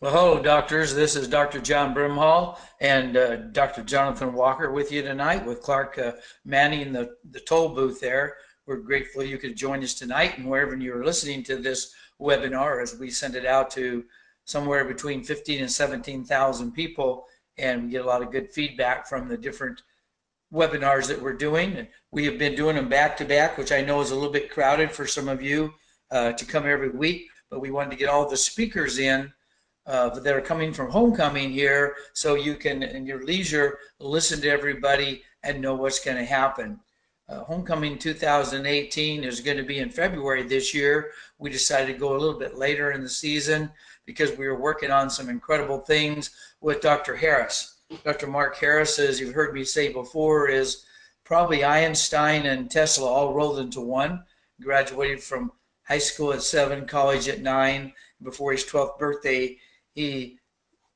Well, hello, doctors. This is Dr. John Brimhall and Dr. Jonathan Walker with you tonight with Clark manning the toll booth there. We're grateful you could join us tonight and wherever you're listening to this webinar as we send it out to somewhere between 15 and 17,000 people, and we get a lot of good feedback from the different webinars that we're doing. And we have been doing them back to back, which I know is a little bit crowded for some of you to come every week, but we wanted to get all the speakers in that are coming from homecoming here, so you can, in your leisure, listen to everybody and know what's going to happen. Homecoming 2018 is going to be in February this year. We decided to go a little bit later in the season because we were working on some incredible things with Dr. Harris. Dr. Mark Harris, as you've heard me say before, is probably Einstein and Tesla all rolled into one. Graduated from high school at 7, college at 9. Before his 12th birthday, he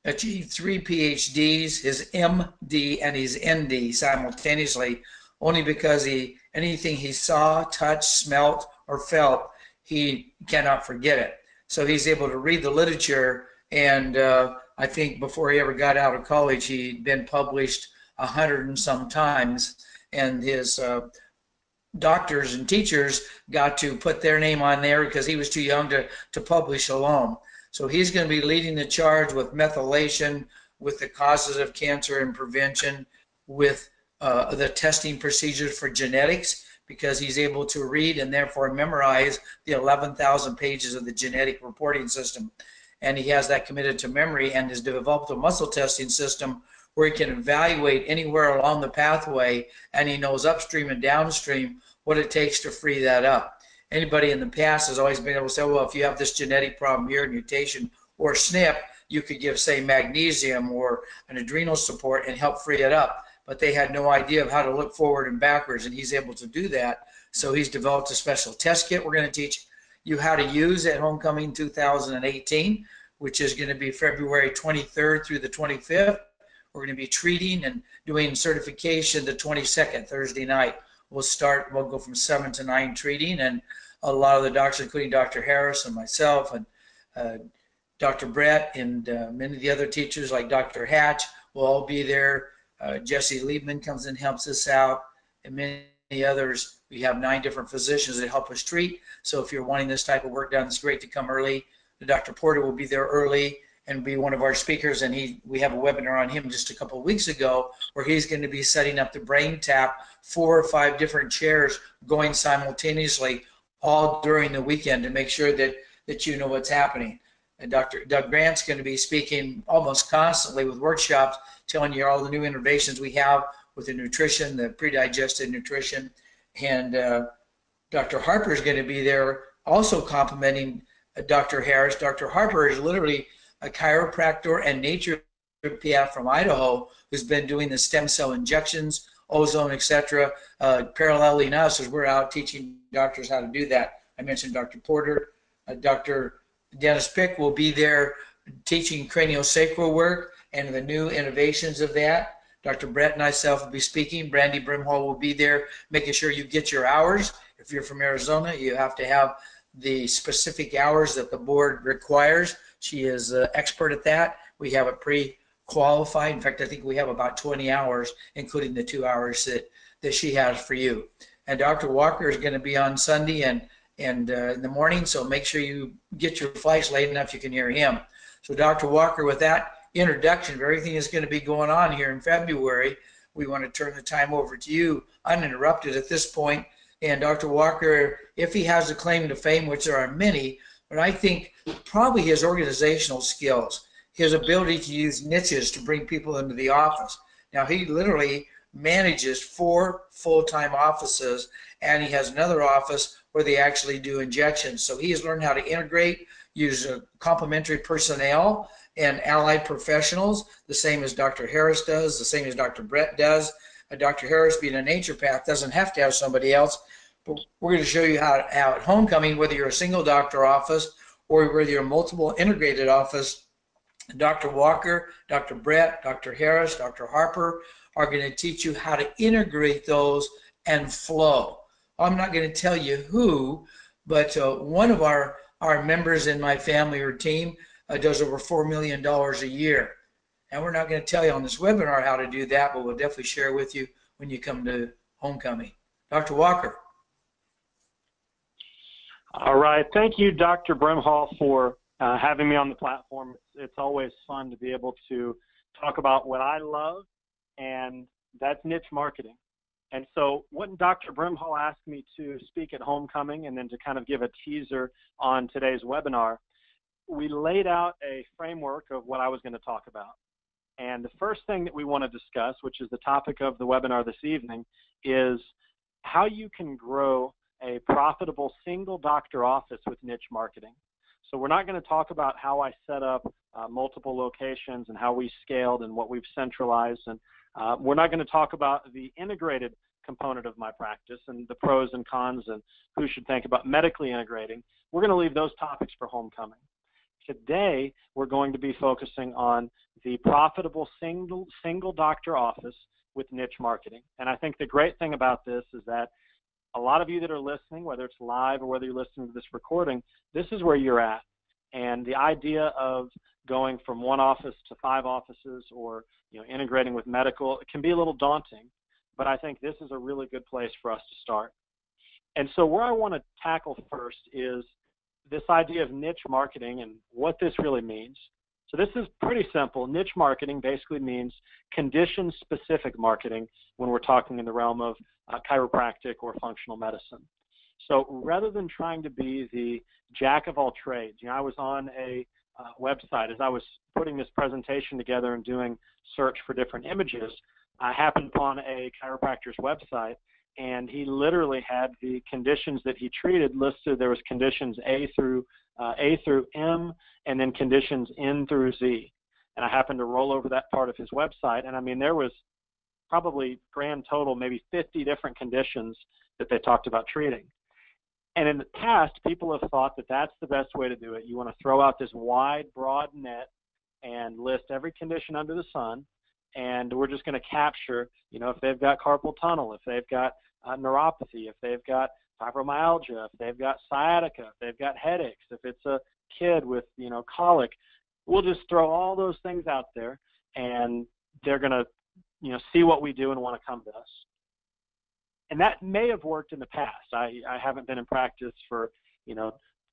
achieved 3 PhDs, his MD and his ND simultaneously, only because anything he saw, touched, smelt, or felt, he cannot forget it. So he's able to read the literature, and I think before he ever got out of college, he'd been published 100 and some times, and his doctors and teachers got to put their name on there because he was too young to publish alone. So he's going to be leading the charge with methylation, with the causes of cancer and prevention, with the testing procedures for genetics, because he's able to read and therefore memorize the 11,000 pages of the genetic reporting system. And he has that committed to memory and has developed a muscle testing system where he can evaluate anywhere along the pathway, and he knows upstream and downstream what it takes to free that up. Anybody in the past has always been able to say, well, if you have this genetic problem here, mutation or SNP, you could give, say, magnesium or an adrenal support and help free it up. But they had no idea of how to look forward and backwards, and he's able to do that. So he's developed a special test kit we're going to teach you how to use at Homecoming 2018, which is going to be February 23rd through the 25th. We're going to be treating and doing certification the 22nd, Thursday night. We'll go from 7 to 9 treating, and a lot of the doctors, including Dr. Harris and myself and Dr. Brett and many of the other teachers like Dr. Hatch will all be there. Jesse Liebman comes and helps us out, and many others. We have 9 different physicians that help us treat. So if you're wanting this type of work done, it's great to come early. Dr. Porter will be there early and be one of our speakers, and we have a webinar on him just a couple of weeks ago where he's going to be setting up the brain tap, 4 or 5 different chairs going simultaneously all during the weekend to make sure that you know what's happening. And Dr. Doug Grant's going to be speaking almost constantly with workshops, telling you all the new innovations we have with the nutrition, the pre-digested nutrition. And Dr. Harper is going to be there also complimenting Dr. Harris. Dr. Harper is literally a chiropractor and naturopath from Idaho who's been doing the stem cell injections, ozone, etc., paralleling us as we're out teaching doctors how to do that. I mentioned Dr. Porter. Dr. Dennis Pick will be there teaching craniosacral work and the new innovations of that. Dr. Brett and myself will be speaking. Brandy Brimhall will be there making sure you get your hours. If you're from Arizona, you have to have the specific hours that the board requires. She is an expert at that. We have it pre-qualified. In fact, I think we have about 20 hours, including the 2 hours that she has for you. And Dr. Walker is going to be on Sunday and in the morning, so make sure you get your flights late enough you can hear him. So Dr. Walker, with that introduction of everything that's going to be going on here in February, we want to turn the time over to you uninterrupted at this point. And Dr. Walker, if he has a claim to fame, which there are many, but I think probably his organizational skills, his ability to use niches to bring people into the office. Now, he literally manages 4 full-time offices, and he has another office where they actually do injections. So he has learned how to integrate, use complementary personnel and allied professionals, the same as Dr. Harris does, the same as Dr. Brett does. Dr. Harris, being a naturopath, doesn't have to have somebody else. But we're going to show you how at Homecoming, whether you're a single doctor office or whether you're a multiple integrated office, Dr. Walker, Dr. Brett, Dr. Harris, Dr. Harper are going to teach you how to integrate those and flow. I'm not going to tell you who, but one of our members in my family or team does over $4 million a year. And we're not going to tell you on this webinar how to do that, but we'll definitely share with you when you come to homecoming. Dr. Walker. All right. Thank you, Dr. Brimhall, for having me on the platform. It's always fun to be able to talk about what I love, and that's niche marketing. And so when Dr. Brimhall asked me to speak at homecoming and then to kind of give a teaser on today's webinar, we laid out a framework of what I was going to talk about. And the first thing that we want to discuss, which is the topic of the webinar this evening, is how you can grow a profitable single doctor office with niche marketing. So we're not going to talk about how I set up multiple locations and how we scaled and what we've centralized. And we're not going to talk about the integrated component of my practice and the pros and cons and who should think about medically integrating. We're going to leave those topics for homecoming. Today, we're going to be focusing on the profitable single doctor office with niche marketing. And I think the great thing about this is that a lot of you that are listening, whether it's live or whether you're listening to this recording, this is where you're at. And the idea of going from one office to 5 offices or integrating with medical, it can be a little daunting, but I think this is a really good place for us to start. And so where I want to tackle first is this idea of niche marketing and what this really means. So this is pretty simple. Niche marketing basically means condition-specific marketing when we're talking in the realm of chiropractic or functional medicine. So rather than trying to be the jack of all trades, I was on a website as I was putting this presentation together and doing search for different images. I happened upon a chiropractor's website, and he literally had the conditions that he treated listed. There was conditions A through M, and then conditions N through Z. And I happened to roll over that part of his website, and I mean, there was probably grand total maybe 50 different conditions that they talked about treating. And in the past, people have thought that that's the best way to do it. You want to throw out this wide, broad net and list every condition under the sun, and we're just going to capture, if they've got carpal tunnel, if they've got neuropathy, if they've got fibromyalgia, if they've got sciatica, if they've got headaches, if it's a kid with, colic, we'll just throw all those things out there, and they're going to, see what we do and want to come to us. And that may have worked in the past. I haven't been in practice for,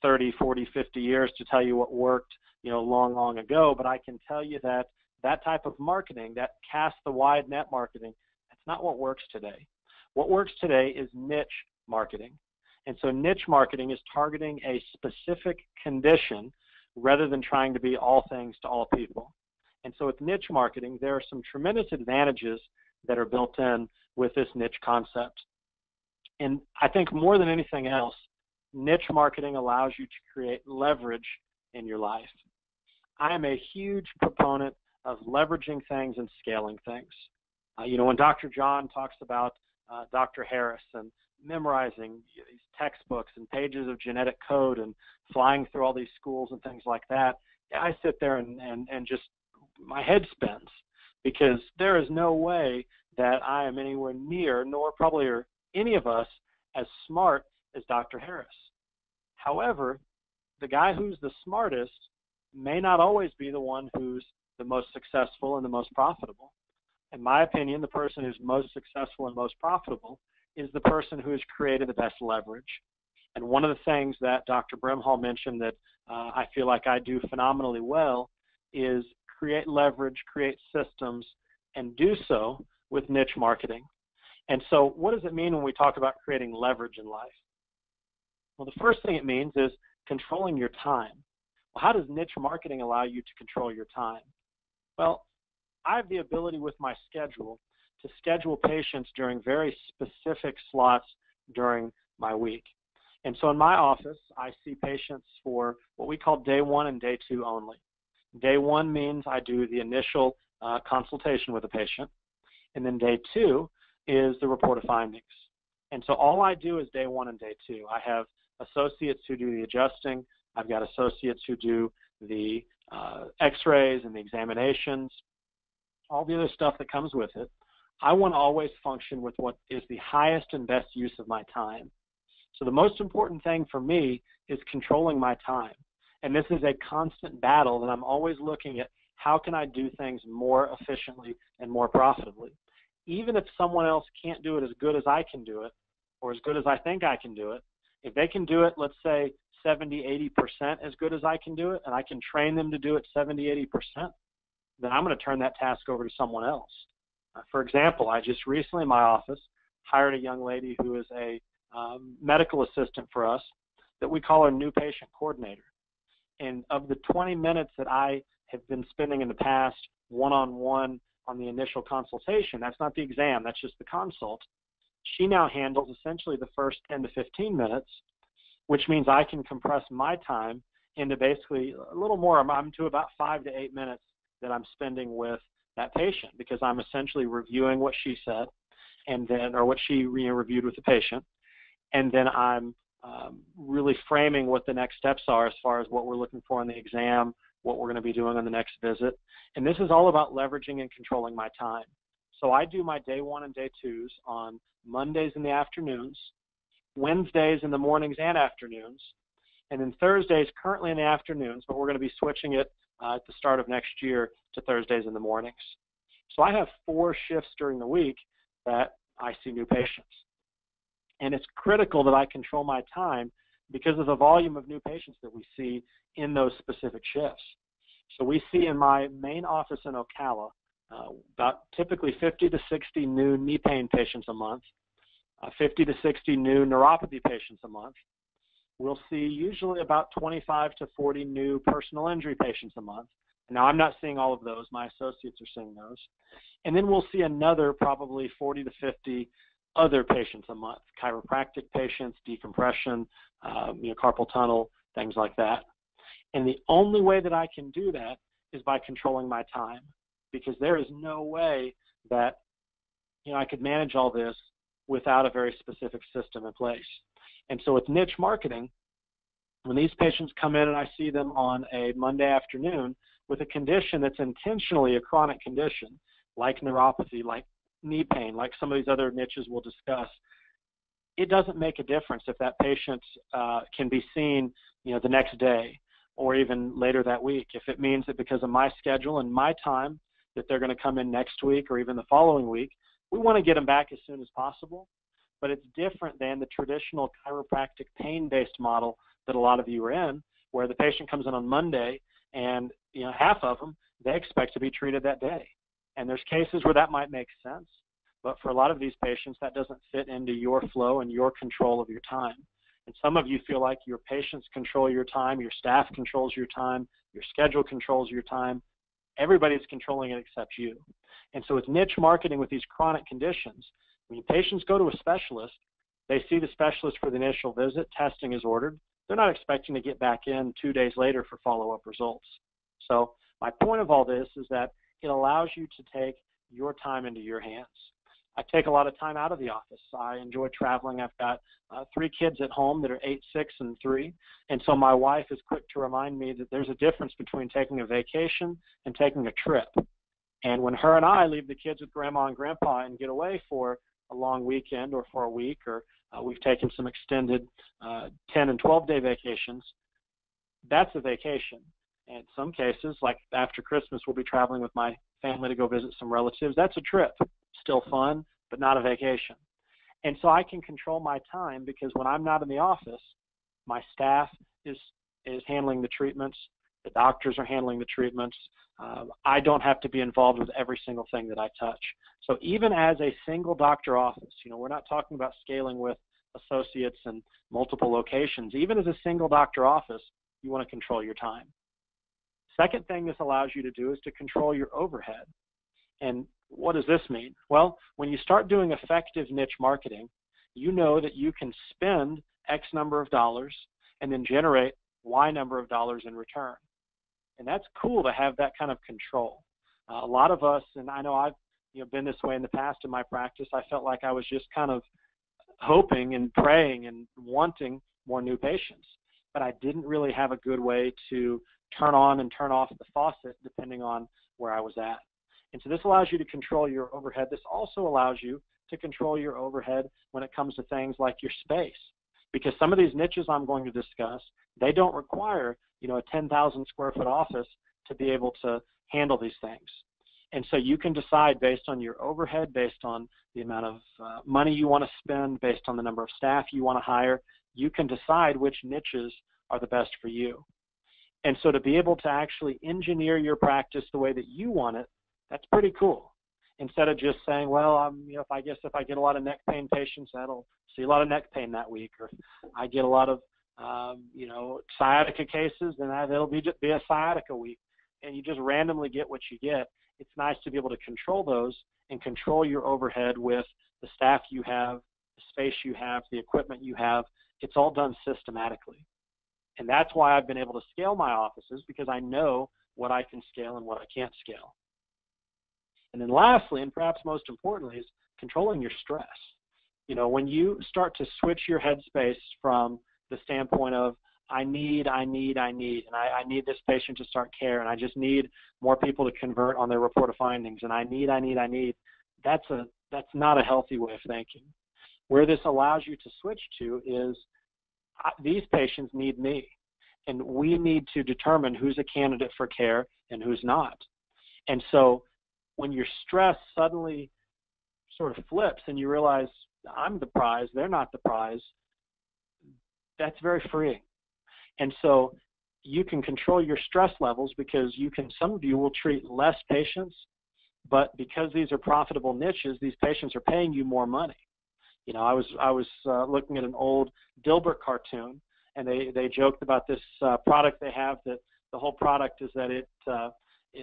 30, 40, 50 years to tell you what worked, long, long ago, but I can tell you that that type of marketing, that cast the wide net marketing, that's not what works today. What works today is niche marketing. And so niche marketing is targeting a specific condition rather than trying to be all things to all people. And so with niche marketing, there are some tremendous advantages that are built in with this niche concept. And I think more than anything else, niche marketing allows you to create leverage in your life. I am a huge proponent of leveraging things and scaling things. When Dr. John talks about Dr. Harris and memorizing these textbooks and pages of genetic code and flying through all these schools and things like that, I sit there and just, my head spins, because there is no way that I am anywhere near, nor probably are any of us, as smart as Dr. Harris. However, the guy who's the smartest may not always be the one who's the most successful and the most profitable. In my opinion, the person who's most successful and most profitable is the person who has created the best leverage. And one of the things that Dr. Brimhall mentioned that I feel like I do phenomenally well is create leverage, create systems, and do so with niche marketing. And so what does it mean when we talk about creating leverage in life? Well, the first thing it means is controlling your time. Well, how does niche marketing allow you to control your time? Well, I have the ability with my schedule to schedule patients during very specific slots during my week. And so in my office, I see patients for what we call day 1 and day 2 only. Day 1 means I do the initial consultation with a patient, and then day 2 is the report of findings. And so all I do is day 1 and day 2. I have associates who do the adjusting. I've got associates who do the x-rays and the examinations, all the other stuff that comes with it. I want to always function with what is the highest and best use of my time. So the most important thing for me is controlling my time. And this is a constant battle that I'm always looking at. How can I do things more efficiently and more profitably? Even if someone else can't do it as good as I can do it, or as good as I think I can do it, if they can do it, let's say 70, 80% as good as I can do it, and I can train them to do it 70, 80%, then I'm going to turn that task over to someone else. For example, I just recently in my office hired a young lady who is a medical assistant for us that we call our new patient coordinator. And of the 20 minutes that I have been spending in the past one-on-one on the initial consultation, that's not the exam, that's just the consult, she now handles essentially the first 10 to 15 minutes, which means I can compress my time into basically a little more. I'm to about 5 to 8 minutes that I'm spending with that patient, because I'm essentially reviewing what she said, and then, or what she reviewed with the patient, and then I'm really framing what the next steps are as far as what we're looking for in the exam, what we're going to be doing on the next visit. And this is all about leveraging and controlling my time. So I do my day 1 and day 2s on Mondays in the afternoons, Wednesdays in the mornings and afternoons, and then Thursdays currently in the afternoons, but we're going to be switching it at the start of next year to Thursdays in the mornings. So I have 4 shifts during the week that I see new patients. And it's critical that I control my time because of the volume of new patients that we see in those specific shifts. So we see in my main office in Ocala about typically 50 to 60 new knee pain patients a month, 50 to 60 new neuropathy patients a month. We'll see usually about 25 to 40 new personal injury patients a month. Now, I'm not seeing all of those. My associates are seeing those. And then we'll see another probably 40 to 50 other patients a month, chiropractic patients, decompression, carpal tunnel, things like that. And the only way that I can do that is by controlling my time, because there is no way that I could manage all this without a very specific system in place. And so with niche marketing, when these patients come in and I see them on a Monday afternoon with a condition that's intentionally a chronic condition, like neuropathy, like knee pain, like some of these other niches we'll discuss, it doesn't make a difference if that patient can be seen, the next day or even later that week. If it means that because of my schedule and my time that they're going to come in next week or even the following week, we want to get them back as soon as possible. But it's different than the traditional chiropractic pain-based model that a lot of you are in, where the patient comes in on Monday and half of them, they expect to be treated that day. And there's cases where that might make sense, but for a lot of these patients, that doesn't fit into your flow and your control of your time. And some of you feel like your patients control your time, your staff controls your time, your schedule controls your time. Everybody's controlling it except you. And so with niche marketing with these chronic conditions, when patients go to a specialist, they see the specialist for the initial visit, testing is ordered. They're not expecting to get back in 2 days later for follow-up results. So my point of all this is that it allows you to take your time into your hands. I take a lot of time out of the office. I enjoy traveling. I've got 3 kids at home that are 8, 6, and 3. And so my wife is quick to remind me that there's a difference between taking a vacation and taking a trip. And when her and I leave the kids with grandma and grandpa and get away for a long weekend or for a week, or we've taken some extended 10 and 12-day vacations, that's a vacation. And in some cases, like after Christmas, we'll be traveling with my family to go visit some relatives. That's a trip. Still fun, but not a vacation. And so I can control my time because when I'm not in the office, my staff is handling the treatments. The doctors are handling the treatments. I don't have to be involved with every single thing that I touch. So even as a single doctor office, we're not talking about scaling with associates and multiple locations. Even as a single doctor office, you want to control your time. Second thing this allows you to do is to control your overhead. And what does this mean? Well, when you start doing effective niche marketing, you know that you can spend X number of dollars and then generate Y number of dollars in return. And that's cool to have that kind of control. A lot of us, and I know I've been this way in the past in my practice, I felt like I was just kind of hoping and praying and wanting more new patients. But I didn't really have a good way to turn on and turn off the faucet depending on where I was at. And so this allows you to control your overhead. This also allows you to control your overhead when it comes to things like your space. because some of these niches I'm going to discuss, they don't require, a 10,000 square foot office to be able to handle these things. And so you can decide based on your overhead, based on the amount of money you want to spend, based on the number of staff you want to hire, you can decide which niches are the best for you. And so to be able to actually engineer your practice the way that you want it, that's pretty cool. Instead of just saying, well, if I get a lot of neck pain patients, that'll see a lot of neck pain that week, or I get a lot of sciatica cases, then it'll be a sciatica week, and you just randomly get what you get. It's nice to be able to control those and control your overhead with the staff you have, the space you have, the equipment you have. It's all done systematically. And that's why I've been able to scale my offices, because I know what I can scale and what I can't scale. And then lastly, and perhaps most importantly, is controlling your stress. When you start to switch your headspace from the standpoint of I need this patient to start care, and I just need more people to convert on their report of findings, and I need, that's not a healthy way of thinking. Where this allows you to switch to is these patients need me, and we need to determine who's a candidate for care and who's not. And so when your stress suddenly sort of flips and you realize I'm the prize, they're not the prize, that's very freeing. And so you can control your stress levels, because some of you will treat less patients, but because these are profitable niches, these patients are paying you more money. I was looking at an old Dilbert cartoon, and they joked about this product they have, that the whole product is that it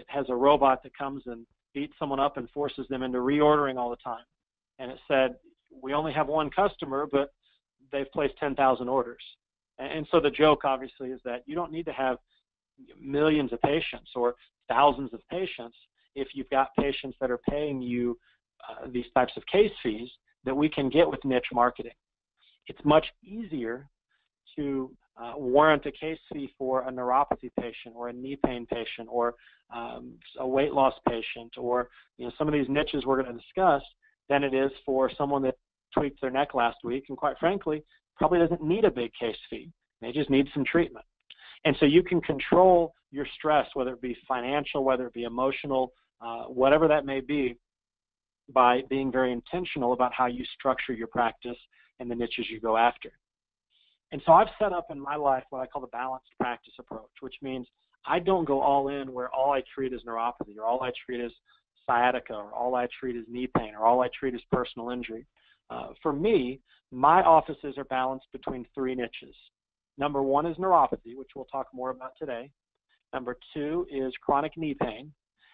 has a robot that comes and beats someone up and forces them into reordering all the time. And it said, we only have one customer, but they've placed 10,000 orders. And so the joke obviously is that you don't need to have millions of patients or thousands of patients if you've got patients that are paying you these types of case fees that we can get with niche marketing. It's much easier to warrant a case fee for a neuropathy patient or a knee pain patient or a weight loss patient, or some of these niches we're going to discuss, than it is for someone that tweaked their neck last week and, quite frankly, probably doesn't need a big case fee. They just need some treatment. And so you can control your stress, whether it be financial, whether it be emotional, whatever that may be, by being very intentional about how you structure your practice and the niches you go after. And so I've set up in my life what I call the balanced practice approach, which means I don't go all in where all I treat is neuropathy, or all I treat is sciatica, or all I treat is knee pain, or all I treat is personal injury. For me, my offices are balanced between three niches. Number one is neuropathy, which we'll talk more about today. Number two is chronic knee pain.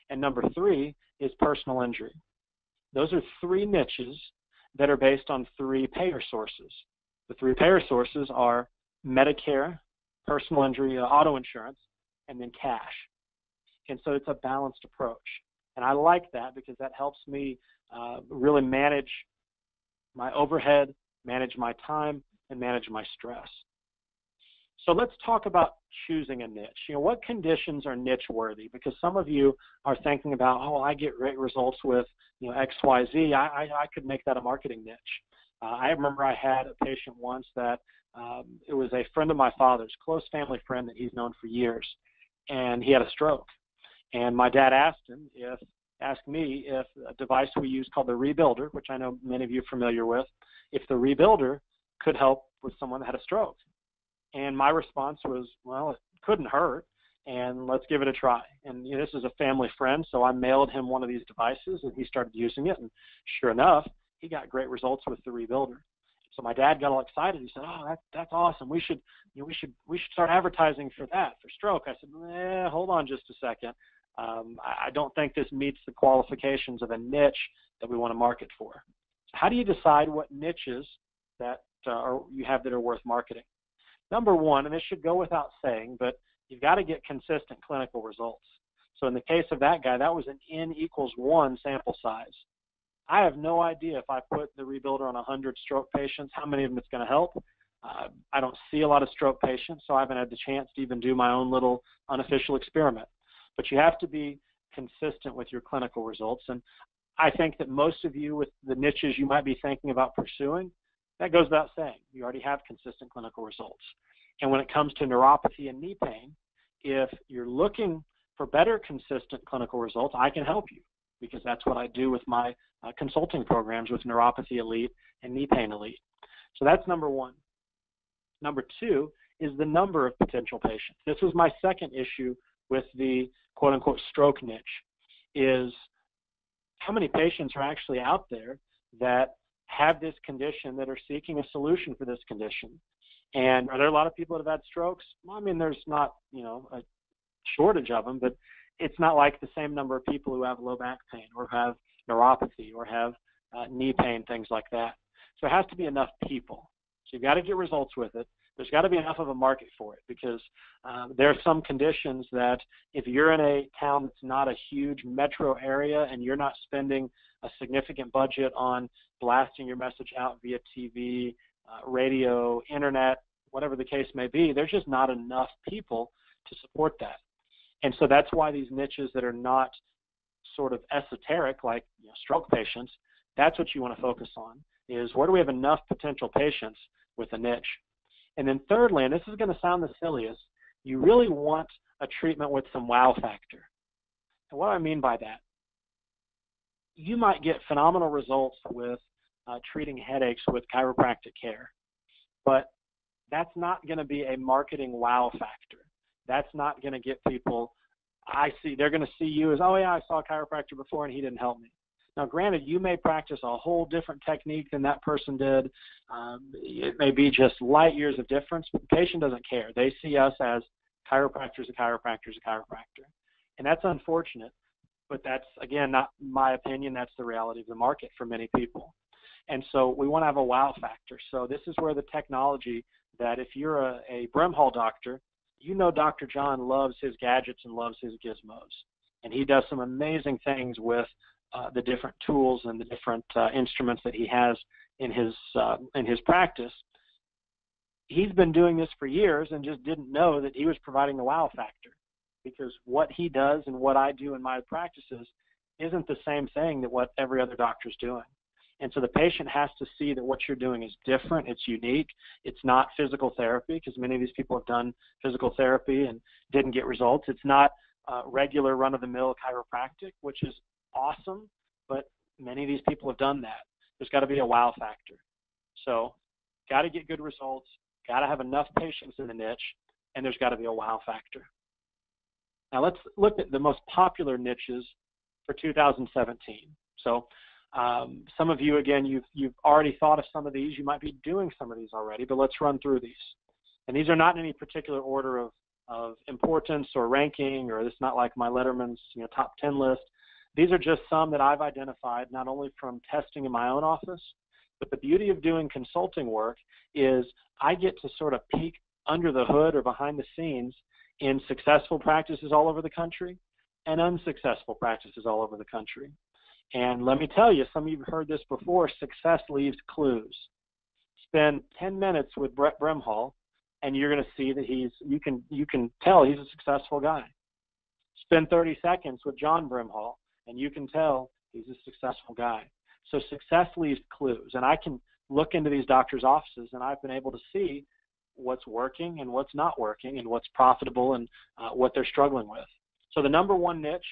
And number three is personal injury. Those are three niches that are based on three payer sources. The three payer sources are Medicare, personal injury, auto insurance, and then cash. And so it's a balanced approach. And I like that because that helps me really manage my overhead, manage my time, and manage my stress. So let's talk about choosing a niche. What conditions are niche worthy? Because some of you are thinking about, oh, I get great results with X, Y, Z. I could make that a marketing niche. I remember I had a patient once that it was a friend of my father's, close family friend that he's known for years, and he had a stroke. And my dad asked me if a device we use called the Rebuilder, which I know many of you are familiar with, if the Rebuilder could help with someone that had a stroke. And my response was, well, it couldn't hurt, and let's give it a try. And this is a family friend, so I mailed him one of these devices, and he started using it. And sure enough, he got great results with the Rebuilder. So my dad got all excited. He said, "Oh, that's awesome. We should start advertising for that, for stroke." I said, hold on just a second. I don't think this meets the qualifications of a niche that we want to market for. So how do you decide what niches that you have that are worth marketing? Number one, and this should go without saying, but you've got to get consistent clinical results. So in the case of that guy, that was an N=1 sample size. I have no idea if I put the Rebuilder on 100 stroke patients, how many of them it's going to help. I don't see a lot of stroke patients, so I haven't had the chance to even do my own little unofficial experiment. But you have to be consistent with your clinical results. And I think that most of you with the niches you might be thinking about pursuing, That goes without saying. You already have consistent clinical results. And when it comes to neuropathy and knee pain, if you're looking for better consistent clinical results, I can help you, because that's what I do with my consulting programs with Neuropathy Elite and Knee Pain Elite. So that's number one. Number two is the number of potential patients. This was my second issue with the quote-unquote stroke niche, is how many patients are actually out there that have this condition, that are seeking a solution for this condition. And are there a lot of people that have had strokes? Well, I mean, there's not, a shortage of them, but it's not like the same number of people who have low back pain or have neuropathy or have knee pain, things like that. So it has to be enough people. So you've got to get results with it. There's got to be enough of a market for it, because there are some conditions that if you're in a town that's not a huge metro area and you're not spending a significant budget on blasting your message out via TV, radio, internet, whatever the case may be, there's just not enough people to support that. And so that's why these niches that are not sort of esoteric, like stroke patients, that's what you want to focus on, is where do we have enough potential patients with a niche. And then thirdly, and this is going to sound the silliest, you really want a treatment with some wow factor. And what do I mean by that? You might get phenomenal results with treating headaches with chiropractic care, but that's not going to be a marketing wow factor. That's not going to get people, they're going to see you as, oh yeah, I saw a chiropractor before and he didn't help me. Now, granted, you may practice a whole different technique than that person did. It may be just light years of difference, but the patient doesn't care. They see us as chiropractor's a chiropractor's a chiropractor. And that's unfortunate, but that's, again, not my opinion. That's the reality of the market for many people. And so we want to have a wow factor. So this is where the technology, that if you're a Brimhall doctor, Dr. John loves his gadgets and loves his gizmos. And he does some amazing things with the different tools and the different instruments that he has in his practice. He's been doing this for years and just didn't know that he was providing the wow factor, because what he does and what I do in my practices isn't the same thing that what every other doctor is doing. And so the patient has to see that what you're doing is different, it's unique, it's not physical therapy, because many of these people have done physical therapy and didn't get results. It's not regular run-of-the-mill chiropractic, which is awesome, but many of these people have done that. There's got to be a wow factor. So got to get good results, got to have enough patients in the niche, and there's got to be a wow factor. Now let's look at the most popular niches for 2017. So some of you, again, you've already thought of some of these. You might be doing some of these already, but let's run through these. And these are not in any particular order of importance or ranking, or it's not like my Letterman's top 10 list. These are just some that I've identified, not only from testing in my own office, but the beauty of doing consulting work is I get to sort of peek under the hood or behind the scenes in successful practices all over the country and unsuccessful practices all over the country. And let me tell you, some of you have heard this before, success leaves clues. Spend 10 minutes with Brett Brimhall, and you're going to see that you can tell he's a successful guy. Spend 30 seconds with John Brimhall, and you can tell he's a successful guy. So success leaves clues, and I can look into these doctors' offices, and I've been able to see what's working and what's not working and what's profitable and what they're struggling with. So the number one niche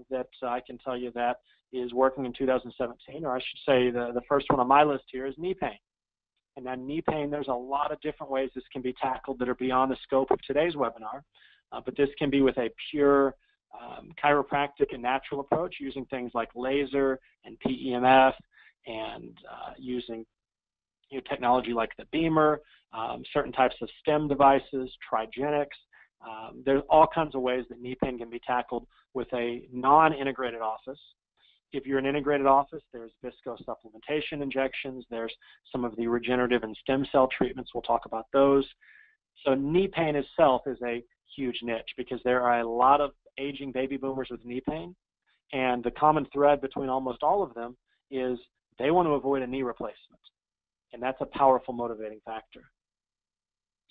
that I can tell you that is working in 2017, or I should say the first one on my list here, is knee pain. And now knee pain, there's a lot of different ways this can be tackled that are beyond the scope of today's webinar, but this can be with a pure chiropractic and natural approach, using things like laser and PEMF, and using technology like the Beamer, certain types of stem devices, trigenics. There's all kinds of ways that knee pain can be tackled with a non-integrated office. If you're an integrated office, there's visco supplementation injections. There's some of the regenerative and stem cell treatments. We'll talk about those. So knee pain itself is a huge niche, because there are a lot of aging baby boomers with knee pain, and the common thread between almost all of them is they want to avoid a knee replacement, and that's a powerful motivating factor.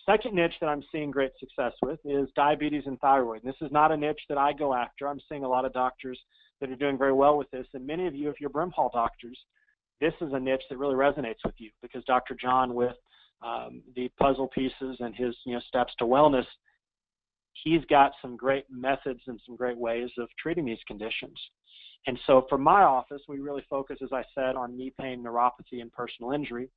Second niche that I'm seeing great success with is diabetes and thyroid. This is not a niche that I go after. I'm seeing a lot of doctors that are doing very well with this, and many of you, if you're Brimhall doctors, this is a niche that really resonates with you, because Dr. John, with the puzzle pieces and his steps to wellness, he's got some great methods and some great ways of treating these conditions. And so for my office, we really focus, as I said, on knee pain, neuropathy, and personal injury.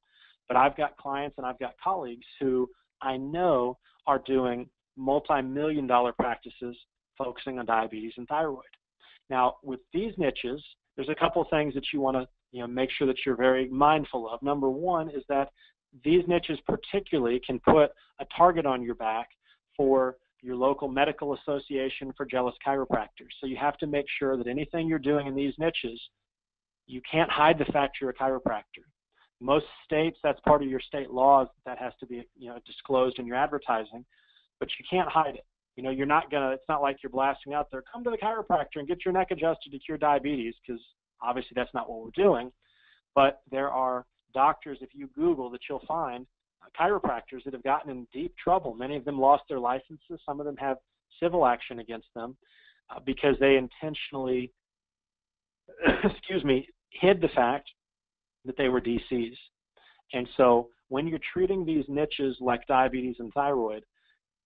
But I've got clients and I've got colleagues who I know are doing multi-million-dollar practices focusing on diabetes and thyroid. Now, with these niches, there's a couple of things that you want to make sure that you're very mindful of. Number one is that these niches particularly can put a target on your back for your local medical association for jealous chiropractors. So you have to make sure that anything you're doing in these niches, you can't hide the fact you're a chiropractor. Most states, that's part of your state laws, that has to be disclosed in your advertising, but you can't hide it. You're not gonna, it's not like you're blasting out there, come to the chiropractor and get your neck adjusted to cure diabetes, because obviously that's not what we're doing. But there are doctors, if you Google, that you'll find chiropractors that have gotten in deep trouble. Many of them lost their licenses. Some of them have civil action against them because they intentionally, hid the fact that they were DCs. And so when you're treating these niches like diabetes and thyroid,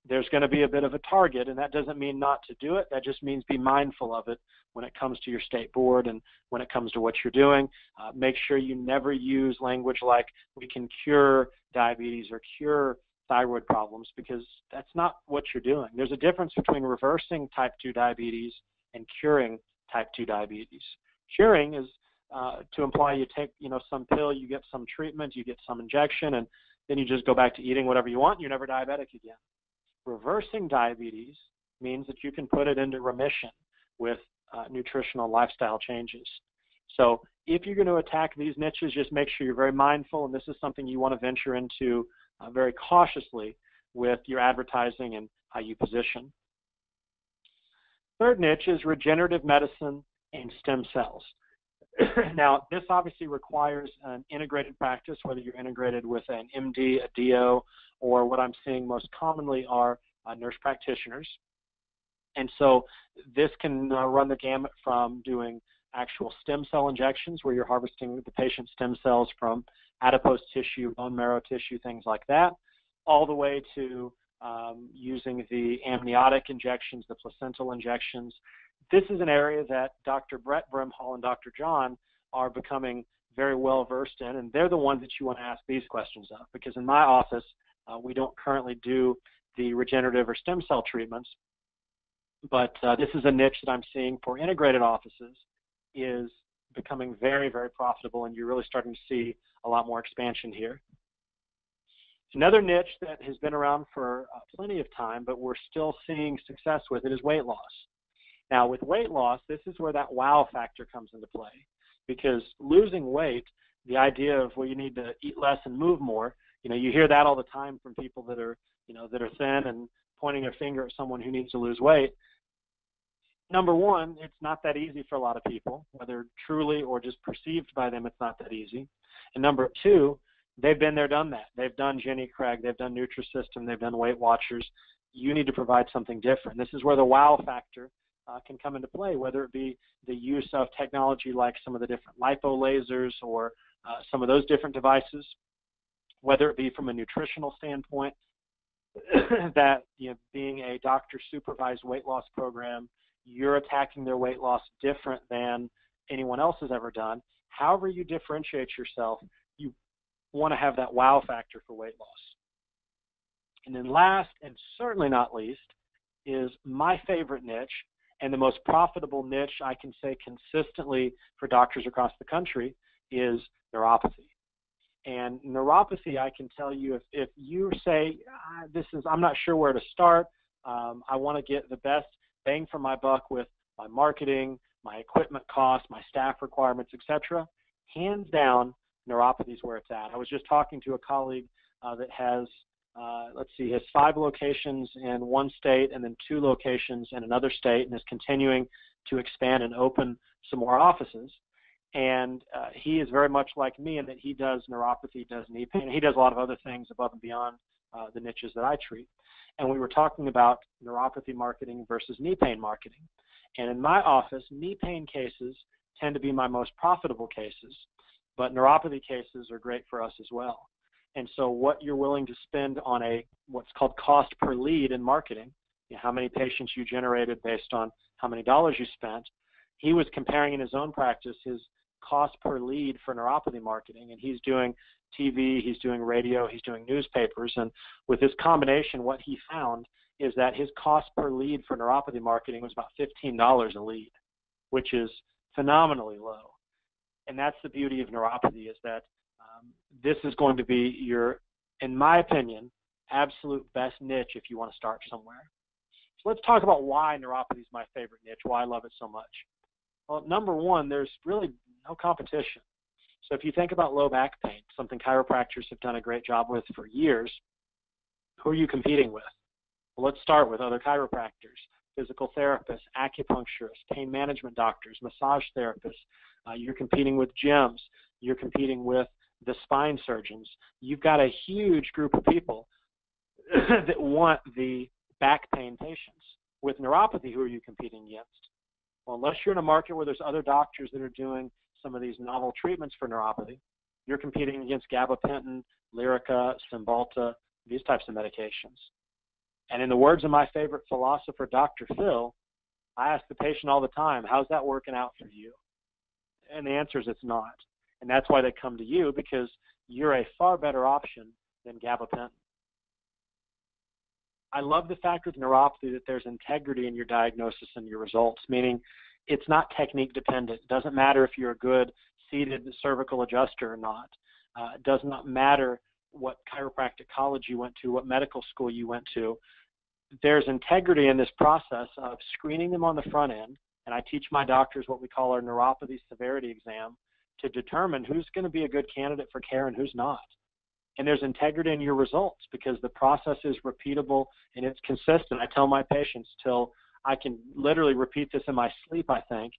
there's going to be a bit of a target, and that doesn't mean not to do it. That just means be mindful of it when it comes to your state board and when it comes to what you're doing. Make sure you never use language like we can cure diabetes or cure thyroid problems, because that's not what you're doing. There's a difference between reversing type 2 diabetes and curing type 2 diabetes. Curing is to imply you take some pill, you get some treatment, you get some injection, and then you just go back to eating whatever you want, and you're never diabetic again. Reversing diabetes means that you can put it into remission with nutritional lifestyle changes. So if you're going to attack these niches, just make sure you're very mindful, and this is something you want to venture into very cautiously with your advertising and how you position. Third niche is regenerative medicine and stem cells. Now, this obviously requires an integrated practice, whether you're integrated with an MD, a DO, or what I'm seeing most commonly are nurse practitioners. And so this can run the gamut from doing actual stem cell injections, where you're harvesting the patient's stem cells from adipose tissue, bone marrow tissue, things like that, all the way to using the amniotic injections, the placental injections. This is an area that Dr. Brett Brimhall and Dr. John are becoming very well versed in, and they're the ones that you want to ask these questions of, because in my office, we don't currently do the regenerative or stem cell treatments, but this is a niche that I'm seeing for integrated offices is becoming very, very profitable, and you're really starting to see a lot more expansion here. Another niche that has been around for plenty of time, but we're still seeing success with it, is weight loss. Now, with weight loss, this is where that wow factor comes into play, because losing weight, the idea of, well, you need to eat less and move more, you hear that all the time from people that are, that are thin and pointing a finger at someone who needs to lose weight. Number one, it's not that easy for a lot of people, whether truly or just perceived by them, it's not that easy. And number two, they've been there, done that. They've done Jenny Craig, they've done Nutrisystem, they've done Weight Watchers. You need to provide something different. This is where the wow factor can come into play, whether it be the use of technology like some of the different lipo lasers or some of those different devices, whether it be from a nutritional standpoint, that being a doctor-supervised weight loss program, you're attacking their weight loss different than anyone else has ever done. However you differentiate yourself, you want to have that wow factor for weight loss. And then last, and certainly not least, is my favorite niche, and the most profitable niche I can say consistently for doctors across the country, is neuropathy. And neuropathy, I can tell you, if you say, I'm not sure where to start, I want to get the best bang for my buck with my marketing, my equipment costs, my staff requirements, etc., hands down, neuropathy is where it's at. I was just talking to a colleague that has, has 5 locations in one state and then 2 locations in another state, and is continuing to expand and open some more offices. And he is very much like me in that he does neuropathy, does knee pain, and he does a lot of other things above and beyond the niches that I treat. And we were talking about neuropathy marketing versus knee pain marketing. And in my office, knee pain cases tend to be my most profitable cases, but neuropathy cases are great for us as well. And so what you're willing to spend on what's called cost per lead in marketing, how many patients you generated based on how many dollars you spent, he was comparing in his own practice his cost per lead for neuropathy marketing, and he's doing TV, he's doing radio, he's doing newspapers, and with this combination, what he found is that his cost per lead for neuropathy marketing was about $15 a lead, which is phenomenally low. And that's the beauty of neuropathy, is that this is going to be your, in my opinion, absolute best niche if you want to start somewhere. So let's talk about why neuropathy is my favorite niche, why I love it so much. Well, number one, there's really no competition. So if you think about low back pain, something chiropractors have done a great job with for years, who are you competing with? Well, let's start with other chiropractors, physical therapists, acupuncturists, pain management doctors, massage therapists. You're competing with gyms. You're competing with the spine surgeons. You've got a huge group of people that want the back pain patients. With neuropathy, who are you competing against? Well, unless you're in a market where there's other doctors that are doing some of these novel treatments for neuropathy, you're competing against gabapentin, Lyrica, Cymbalta, these types of medications. And in the words of my favorite philosopher, Dr. Phil, I ask the patient all the time, how's that working out for you? And the answer is it's not. And that's why they come to you, because you're a far better option than gabapentin. I love the fact with neuropathy that there's integrity in your diagnosis and your results, meaning it's not technique dependent. It doesn't matter if you're a good seated cervical adjuster or not. It does not matter what chiropractic college you went to, what medical school you went to. There's integrity in this process of screening them on the front end, and I teach my doctors what we call our neuropathy severity exam to determine who's going to be a good candidate for care and who's not. And there's integrity in your results because the process is repeatable and it's consistent. I tell my patients till I can literally repeat this in my sleep, I think,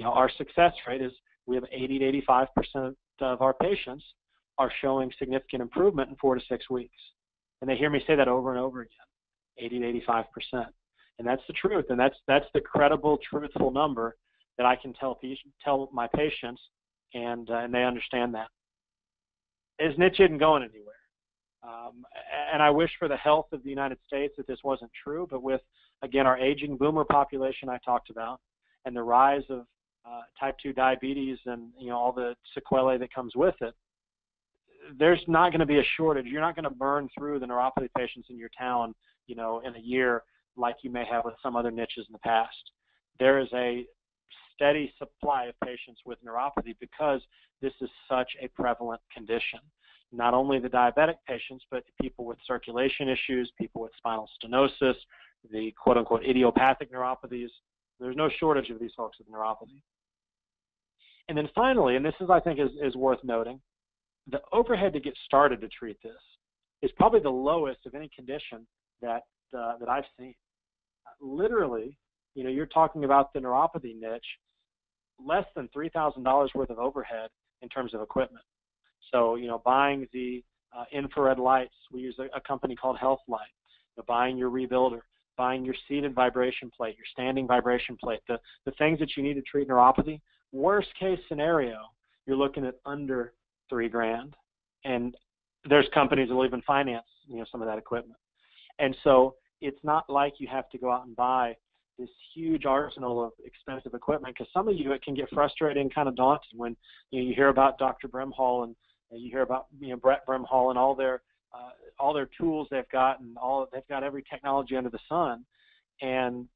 our success rate is we have 80 to 85% of our patients are showing significant improvement in 4 to 6 weeks. And they hear me say that over and over again, 80 to 85%. And that's the truth. And that's the credible, truthful number that I can tell my patients, and they understand that. His niche isn't going anywhere. And I wish for the health of the United States that this wasn't true, but with, again, our aging boomer population I talked about and the rise of type 2 diabetes and all the sequelae that comes with it, there's not going to be a shortage. You're not going to burn through the neuropathy patients in your town, in a year like you may have with some other niches in the past. There is a steady supply of patients with neuropathy because this is such a prevalent condition. Not only the diabetic patients, but people with circulation issues, people with spinal stenosis, the quote-unquote idiopathic neuropathies. There's no shortage of these folks with neuropathy. And then finally, and this is, I think, is worth noting, the overhead to get started to treat this is probably the lowest of any condition that I've seen. Literally, you're talking about the neuropathy niche, less than $3,000 worth of overhead in terms of equipment. So, buying the infrared lights, we use a company called HealthLight, buying your rebuilder, buying your seated vibration plate, your standing vibration plate, the things that you need to treat neuropathy. Worst case scenario, you're looking at under $3,000, and there's companies that will even finance some of that equipment. And so it's not like you have to go out and buy this huge arsenal of expensive equipment, because some of you, it can get frustrating and kind of daunting when you hear about Dr. Brimhall and you hear about Brett Brimhall and all their tools they've got, and they've got every technology under the sun, and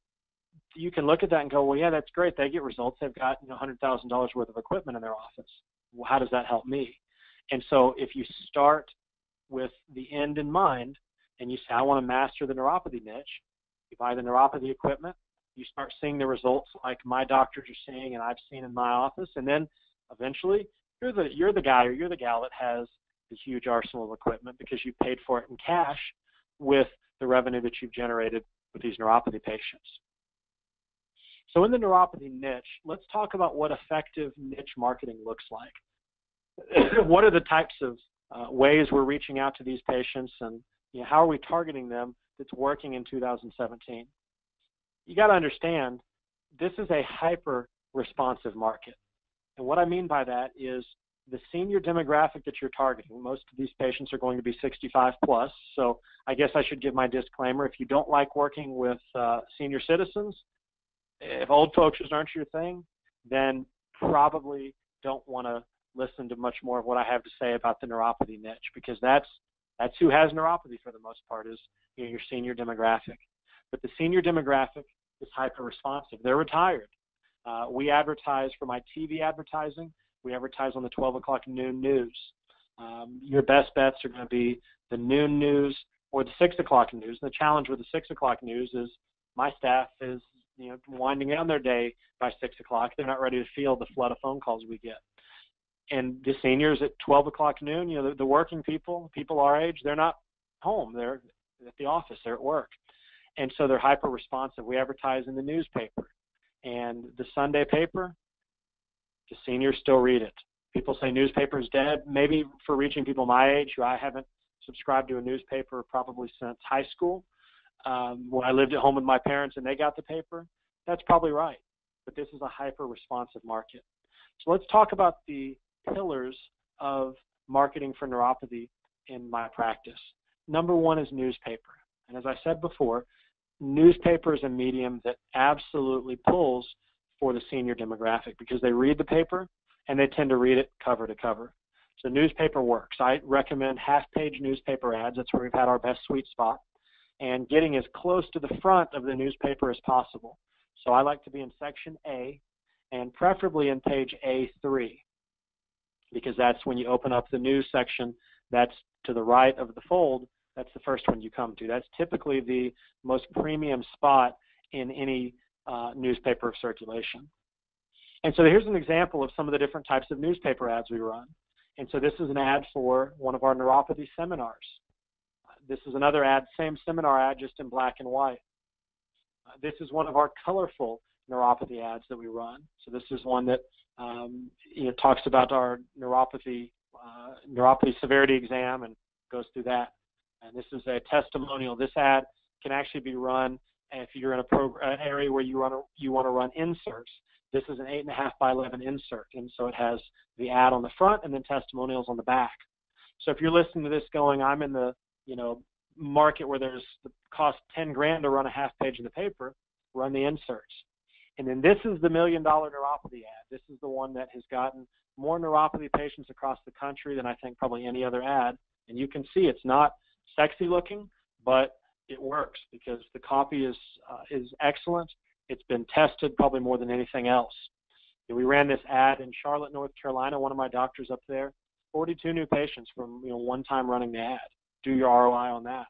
you can look at that and go, well, yeah, that's great. They get results. They've got $100,000 worth of equipment in their office. Well, how does that help me? And so if you start with the end in mind and you say, I want to master the neuropathy niche, you buy the neuropathy equipment, you start seeing the results like my doctors are seeing and I've seen in my office, and then eventually you're the guy or you're the gal that has the huge arsenal of equipment because you paid for it in cash with the revenue that you've generated with these neuropathy patients. So in the neuropathy niche, let's talk about what effective niche marketing looks like. What are the types of ways we're reaching out to these patients, and how are we targeting them that's working in 2017? You got to understand, this is a hyper-responsive market. And what I mean by that is the senior demographic that you're targeting, most of these patients are going to be 65 plus. So I guess I should give my disclaimer. If you don't like working with senior citizens, if old folks aren't your thing, then probably don't want to listen to much more of what I have to say about the neuropathy niche, because that's who has neuropathy for the most part, is your senior demographic. But the senior demographic is hyper responsive. They're retired. We advertise for my TV advertising. We advertise on the 12 o'clock noon news. Your best bets are going to be the noon news or the 6 o'clock news. And the challenge with the 6 o'clock news is my staff is winding down their day by 6 o'clock. They're not ready to field the flood of phone calls we get. And the seniors at 12 o'clock noon, the working people our age, they're not home. They're at the office. They're at work. And so they're hyper responsive. We advertise in the newspaper. And the Sunday paper, the seniors still read it. People say newspaper is dead. Maybe for reaching people my age, who I haven't subscribed to a newspaper probably since high school. When I lived at home with my parents and they got the paper, that's probably right. But this is a hyper responsive market. So let's talk about the pillars of marketing for neuropathy in my practice. Number one is newspaper. And as I said before, newspaper is a medium that absolutely pulls for the senior demographic because they read the paper and they tend to read it cover to cover. So newspaper works. I recommend half-page newspaper ads. That's where we've had our best sweet spot. And getting as close to the front of the newspaper as possible. So I like to be in section A and preferably in page A3, because that's when you open up the news section. That's to the right of the fold. That's the first one you come to. That's typically the most premium spot in any newspaper of circulation. And so here's an example of some of the different types of newspaper ads we run. And so this is an ad for one of our neuropathy seminars. This is another ad, same seminar ad, just in black and white. This is one of our colorful neuropathy ads that we run. So this is one that talks about our neuropathy severity exam and goes through that. And this is a testimonial. This ad can actually be run if you're in an area where you want to run inserts. This is an 8.5 by 11 insert, and so it has the ad on the front and then testimonials on the back. So if you're listening to this going, I'm in the market where there's the cost $10,000 to run a half page in the paper, run the inserts. And then this is the $1 million neuropathy ad. This is the one that has gotten more neuropathy patients across the country than I think probably any other ad. And you can see it's not sexy looking, but it works because the copy is excellent. It's been tested probably more than anything else. We ran this ad in Charlotte, North Carolina, one of my doctors up there, 42 new patients from one time running the ad. Do your ROI on that.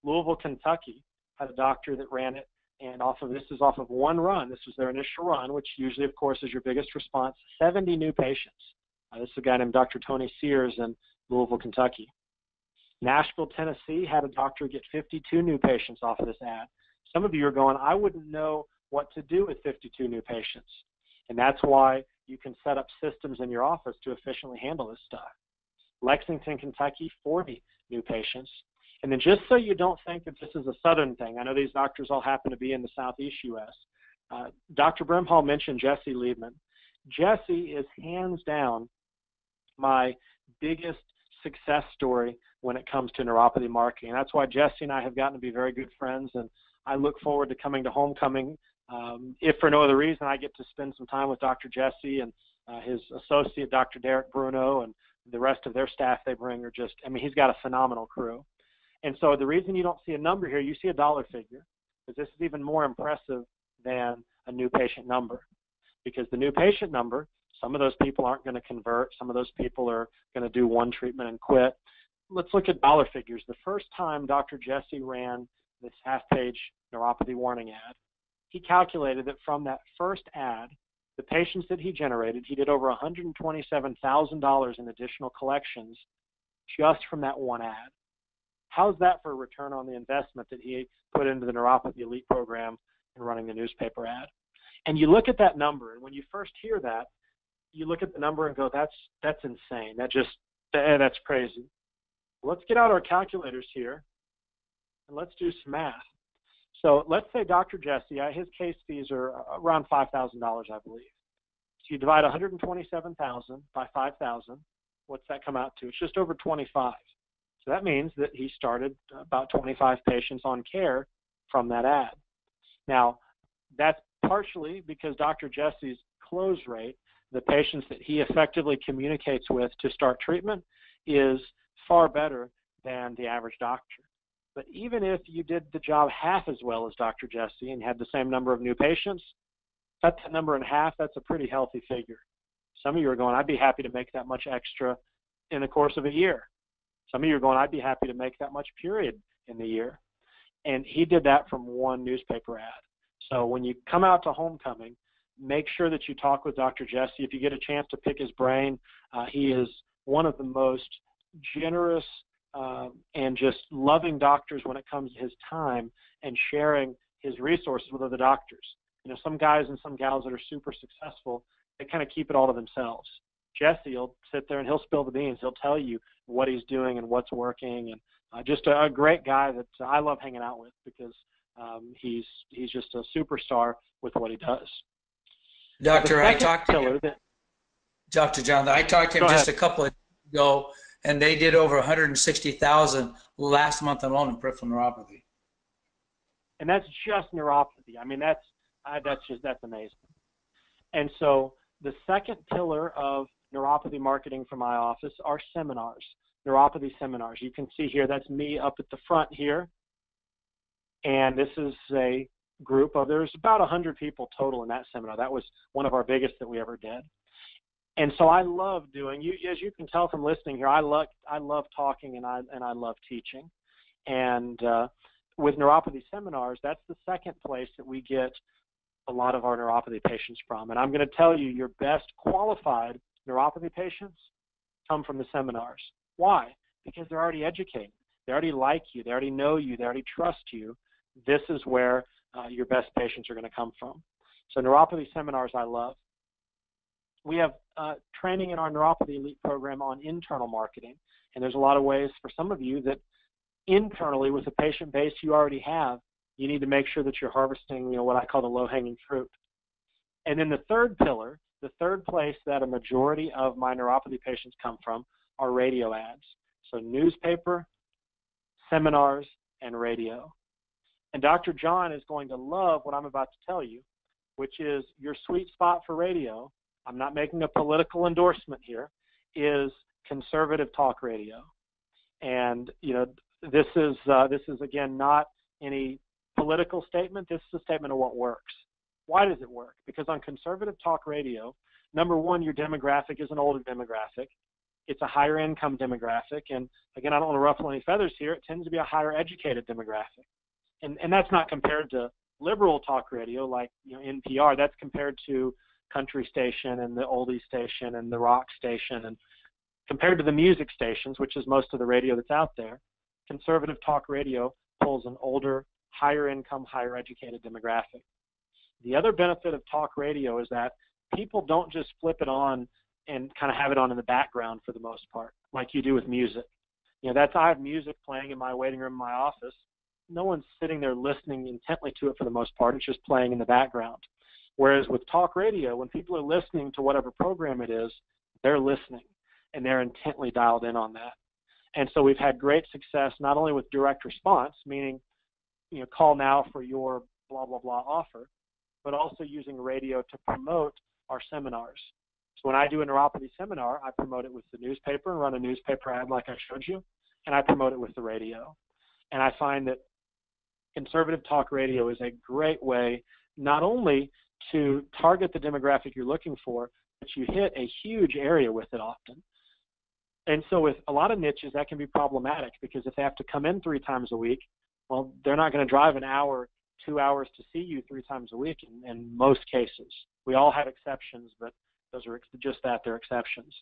Louisville, Kentucky had a doctor that ran it, and this is off of one run. This was their initial run, which usually, of course, is your biggest response. 70 new patients. This is a guy named Dr. Tony Sears in Louisville, Kentucky. Nashville, Tennessee had a doctor get 52 new patients off of this ad. Some of you are going, I wouldn't know what to do with 52 new patients. And that's why you can set up systems in your office to efficiently handle this stuff. Lexington, Kentucky, 40 new patients. And then just so you don't think that this is a southern thing, I know these doctors all happen to be in the southeast U.S. Dr. Brimhall mentioned Jesse Liebman. Jesse is hands down my biggest success story when it comes to neuropathy marketing. And that's why Jesse and I have gotten to be very good friends, and I look forward to coming to homecoming. If for no other reason, I get to spend some time with Dr. Jesse and his associate, Dr. Derek Bruno, and the rest of their staff they bring are just, he's got a phenomenal crew. And so the reason you don't see a number here, you see a dollar figure, because this is even more impressive than a new patient number. Because the new patient number, some of those people aren't going to convert. Some of those people are going to do one treatment and quit. Let's look at dollar figures. The first time Dr. Jesse ran this half-page neuropathy warning ad, he calculated that from that first ad, the patients that he generated, he did over $127,000 in additional collections just from that one ad. How's that for a return on the investment that he put into the Neuropathy Elite program and running the newspaper ad? And you look at that number, and when you first hear that, you look at the number and go, that's insane. That's crazy. Let's get out our calculators here, and let's do some math. So let's say Dr. Jesse, his case fees are around $5,000, I believe. you divide 127,000 by 5,000, what's that come out to? It's just over 25. So that means that he started about 25 patients on care from that ad. Now, that's partially because Dr. Jesse's close rate, the patients that he effectively communicates with to start treatment, is far better than the average doctor. But even if you did the job half as well as Dr. Jesse and had the same number of new patients, cut that number in half, that's a pretty healthy figure. Some of you are going, I'd be happy to make that much extra in the course of a year. Some of you are going, I'd be happy to make that much period in the year. And he did that from one newspaper ad. So when you come out to homecoming, make sure that you talk with Dr. Jesse. If you get a chance to pick his brain, he is one of the most generous and just loving doctors when it comes to his time and sharing his resources with other doctors. You know, some guys and some gals that are super successful, they kind of keep it all to themselves. Jesse will sit there and he'll spill the beans. He'll tell you what he's doing and what's working, and just a great guy that I love hanging out with because he's just a superstar with what he does. Doctor, I talked to him. Dr. Jonathan, I talked to him just a couple of days ago, and they did over 160,000 last month alone in peripheral neuropathy. And that's just neuropathy. I mean, that's amazing. And so the second pillar of neuropathy marketing for my office are seminars, neuropathy seminars. You can see here, that's me up at the front here. And this is a group of, there's about 100 people total in that seminar. That was one of our biggest that we ever did. And so I love doing, as you can tell from listening here, I love talking and I love teaching. And with neuropathy seminars, that's the second place that we get a lot of our neuropathy patients from. And I'm going to tell you, your best qualified neuropathy patients come from the seminars. Why? Because they're already educated. They already like you. They already know you. They already trust you. This is where your best patients are going to come from. So neuropathy seminars I love. We have training in our Neuropathy Elite program on internal marketing. And there's a lot of ways for some of you that internally with the patient base you already have, you need to make sure that you're harvesting, what I call the low-hanging fruit. And then the third pillar, the third place that a majority of my neuropathy patients come from are radio ads. So newspaper, seminars, and radio. And Dr. John is going to love what I'm about to tell you, which is your sweet spot for radio. I'm not making a political endorsement here, is conservative talk radio. And, this is again, not any political statement. This is a statement of what works. Why does it work? Because on conservative talk radio, number one, your demographic is an older demographic. It's a higher income demographic. And again, I don't want to ruffle any feathers here. It tends to be a higher educated demographic. And that's not compared to liberal talk radio like NPR. That's compared to country station and the oldie station and the rock station. And compared to the music stations, which is most of the radio that's out there, conservative talk radio pulls an older, higher income, higher educated demographic. The other benefit of talk radio is that people don't just flip it on and kind of have it on in the background for the most part, like you do with music. I have music playing in my waiting room in my office. No one's sitting there listening intently to it for the most part. It's just playing in the background. Whereas with talk radio, when people are listening to whatever program it is, they're listening and they're intently dialed in on that. And so we've had great success not only with direct response, meaning call now for your blah, blah, blah offer, but also using radio to promote our seminars. So when I do a neuropathy seminar, I promote it with the newspaper and run a newspaper ad like I showed you, and I promote it with the radio. And I find that conservative talk radio is a great way not only to target the demographic you're looking for, but you hit a huge area with it often. And so with a lot of niches, that can be problematic because if they have to come in 3 times a week, well, they're not going to drive an hour, 2 hours to see you 3 times a week in most cases. We all have exceptions, but those are just that, they're exceptions.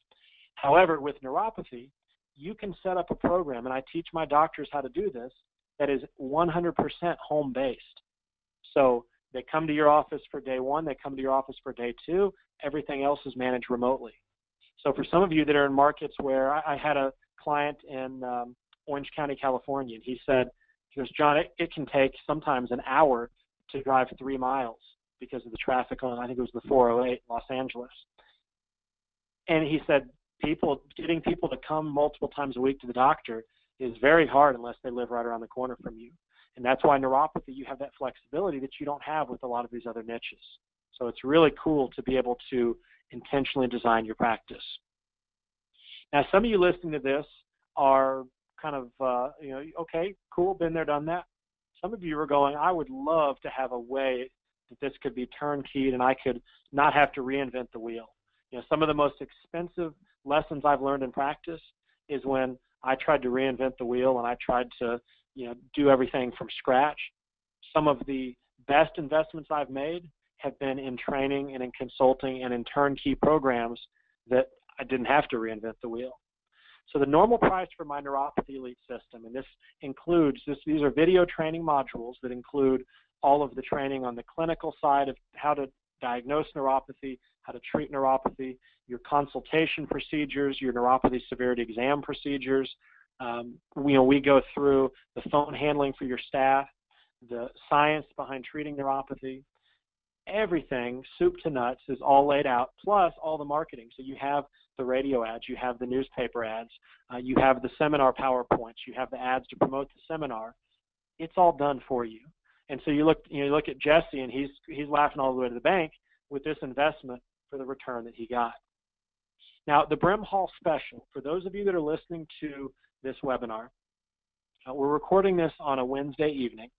However, with neuropathy, you can set up a program, and I teach my doctors how to do this, that is 100% home-based. So they come to your office for day 1, they come to your office for day 2, everything else is managed remotely. So for some of you that are in markets where I had a client in Orange County, California, and he goes, John, it can take sometimes an hour to drive 3 miles. because of the traffic on, I think it was the 408 in Los Angeles. And he said, getting people to come multiple times a week to the doctor is very hard unless they live right around the corner from you. And that's why neuropathy, you have that flexibility that you don't have with a lot of these other niches. So it's really cool to be able to intentionally design your practice. Now, some of you listening to this are kind of, okay, cool, been there, done that. Some of you are going, I would love to have a way that this could be turnkeyed and I could not have to reinvent the wheel. Some of the most expensive lessons I've learned in practice is when I tried to reinvent the wheel and I tried to, do everything from scratch. Some of the best investments I've made have been in training and in consulting and in turnkey programs that I didn't have to reinvent the wheel. So the normal price for my Neuropathy Elite system, and this includes, these are video training modules that include all of the training on the clinical side of how to diagnose neuropathy, how to treat neuropathy, your consultation procedures, your neuropathy severity exam procedures. We go through the phone handling for your staff, the science behind treating neuropathy. Everything, soup to nuts, is all laid out, plus all the marketing. So you have the radio ads, you have the newspaper ads, you have the seminar PowerPoints, you have the ads to promote the seminar. It's all done for you. And so you look at Jesse, and he's laughing all the way to the bank with this investment for the return that he got. Now, the Brimhall special, for those of you that are listening to this webinar, we're recording this on a Wednesday evening.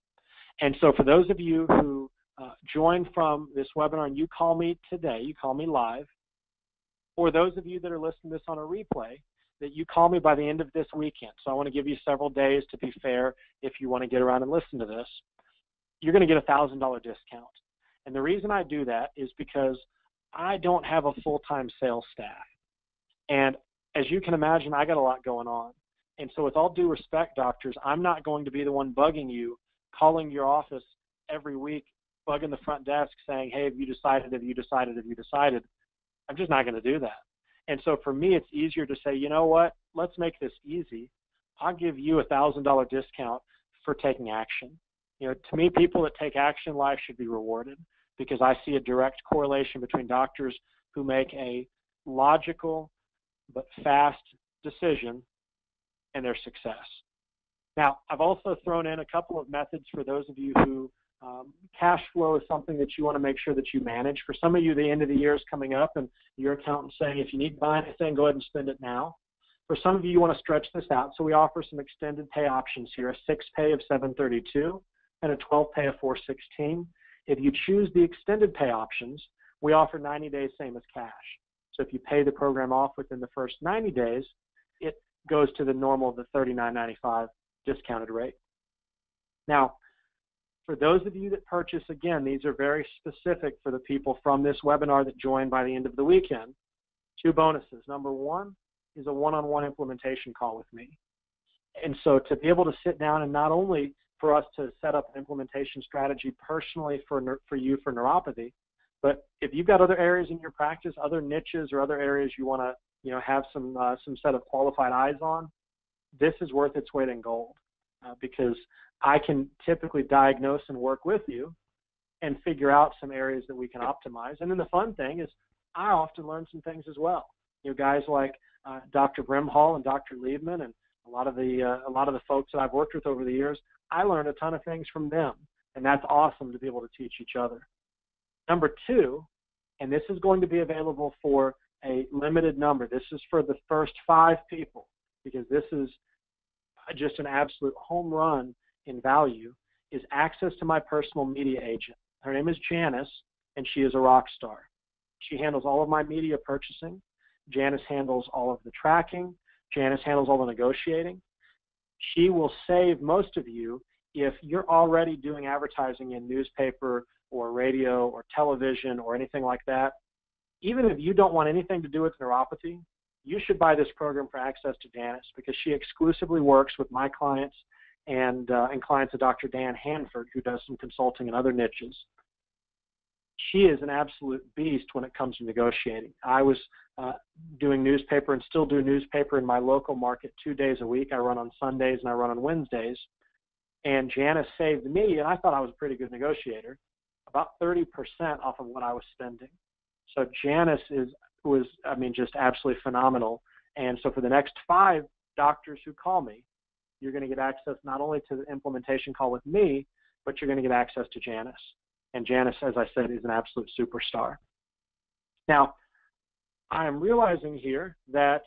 And so for those of you who join from this webinar and you call me today, you call me live, or those of you that are listening to this on a replay, that you call me by the end of this weekend. So I want to give you several days to be fair if you want to get around and listen to this. You're going to get a $1,000 discount. And the reason I do that is because I don't have a full-time sales staff. And as you can imagine, I got a lot going on. And so with all due respect, doctors, I'm not going to be the one bugging you, calling your office every week, bugging the front desk saying, hey, have you decided, have you decided, have you decided? I'm just not going to do that. And so for me, it's easier to say, you know what, let's make this easy. I'll give you a $1,000 discount for taking action. To me, people that take action in life should be rewarded, because I see a direct correlation between doctors who make a logical but fast decision and their success. Now, I've also thrown in a couple of methods for those of you who cash flow is something that you want to make sure that you manage. For some of you, the end of the year is coming up and your accountant's saying, if you need to buy anything, go ahead and spend it now. For some of you, you want to stretch this out. So we offer some extended pay options here, a 6 pay of $732 and a 12 pay of $416. If you choose the extended pay options, we offer 90 days, same as cash. So if you pay the program off within the first 90 days, it goes to the normal, the $39.95 discounted rate. Now, for those of you that purchase, again, these are very specific for the people from this webinar that join by the end of the weekend. 2 bonuses. Number 1 is a one-on-one implementation call with me. And so to be able to sit down and not only for us to set up an implementation strategy personally for you for neuropathy, but if you've got other areas in your practice, other niches or other areas you want to have some set of qualified eyes on, this is worth its weight in gold, because I can typically diagnose and work with you and figure out some areas that we can optimize. And then the fun thing is I often learn some things as well. Guys like Dr. Brimhall and Dr. Liebman and a lot of the folks that I've worked with over the years, I learned a ton of things from them, and that's awesome to be able to teach each other. Number 2, and this is going to be available for a limited number. This is for the first 5 people, because this is just an absolute home run in value, is access to my personal media agent. Her name is Janice, and she is a rock star. She handles all of my media purchasing. Janice handles all of the tracking. Janice handles all the negotiating. She will save most of you if you're already doing advertising in newspaper or radio or television or anything like that. Even if you don't want anything to do with neuropathy, you should buy this program for access to Janice, because she exclusively works with my clients and clients of Dr. Dan Hanford, who does some consulting in other niches. She is an absolute beast when it comes to negotiating. I was doing newspaper and still do newspaper in my local market 2 days a week. I run on Sundays and I run on Wednesdays. And Janice saved me, and I thought I was a pretty good negotiator. about 30% off of what I was spending. So Janice was, I mean, just absolutely phenomenal. And so for the next 5 doctors who call me, you're going to get access not only to the implementation call with me, but you're going to get access to Janice. And Janice, as I said, is an absolute superstar. Now, I am realizing here that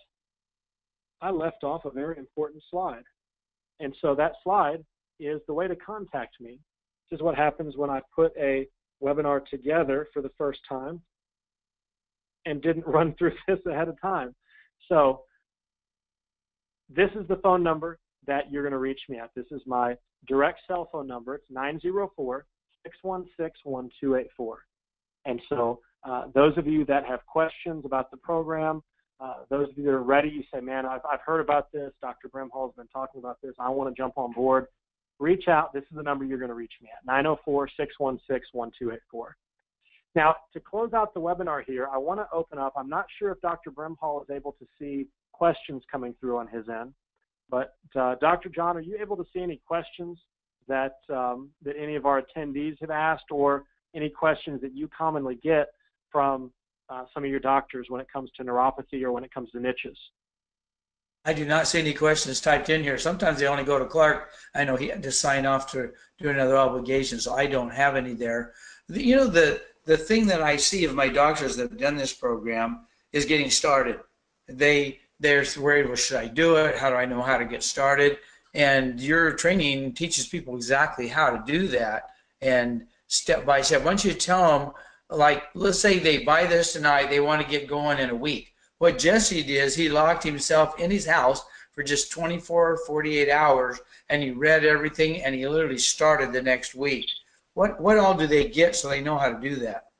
I left off a very important slide. And so that slide is the way to contact me. This is what happens when I put a webinar together for the first time and didn't run through this ahead of time. So this is the phone number that you're going to reach me at. This is my direct cell phone number. It's 904-616-1284. And so those of you that have questions about the program, those of you that are ready, you say, man, I've heard about this. Dr. Brimhall has been talking about this. I want to jump on board. Reach out. This is the number you're going to reach me at, 904-616-1284. Now, to close out the webinar here, I want to open up. I'm not sure if Dr. Brimhall is able to see questions coming through on his end, but Dr. John, are you able to see any questions that any of our attendees have asked, or any questions that you commonly get from some of your doctors when it comes to neuropathy or when it comes to niches? I do not see any questions typed in here. Sometimes they only go to Clark. I know he had to sign off to do another obligation, so I don't have any there. You know, the thing that I see of my doctors that have done this program is getting started. They're worried, well, should I do it? How do I know how to get started? And your training teaches people exactly how to do that, and step by step. Once you tell them, like, let's say they buy this tonight, they want to get going in a week. What Jesse did is he locked himself in his house for just 24 or 48 hours, and he read everything, and he literally started the next week. What all do they get so they know how to do that?